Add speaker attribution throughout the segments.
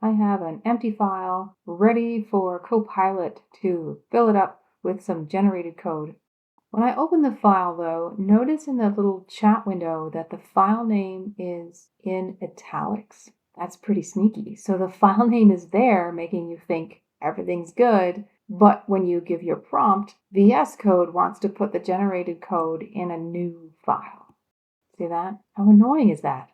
Speaker 1: I have an empty file ready for Copilot to fill it up with some generated code. When I open the file though, notice in the little chat window that the file name is in italics. That's pretty sneaky. So the file name is there, making you think everything's good. But when you give your prompt, VS Code wants to put the generated code in a new file. See that? How annoying is that?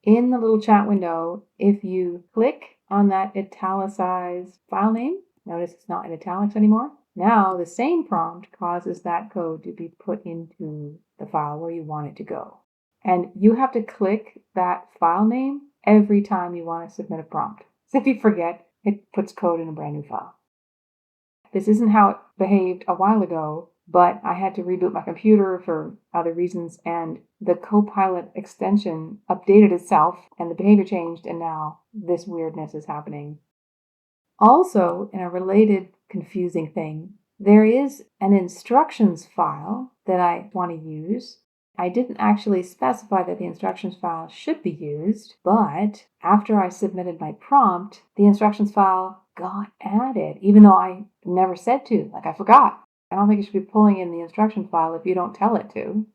Speaker 1: In the little chat window, if you click on that italicized file name, notice it's not in italics anymore. Now the same prompt causes that code to be put into the file where you want it to go. And you have to click that file name every time you want to submit a prompt. So if you forget, it puts code in a brand new file. This isn't how it behaved a while ago, but I had to reboot my computer for other reasons, and the Copilot extension updated itself, and the behavior changed, and now this weirdness is happening. Also, in a related confusing thing, there is an instructions file that I want to use. I didn't actually specify that the instructions file should be used, but after I submitted my prompt, the instructions file got added, even though I never said to. Like, I forgot. I don't think you should be pulling in the instruction file if you don't tell it to.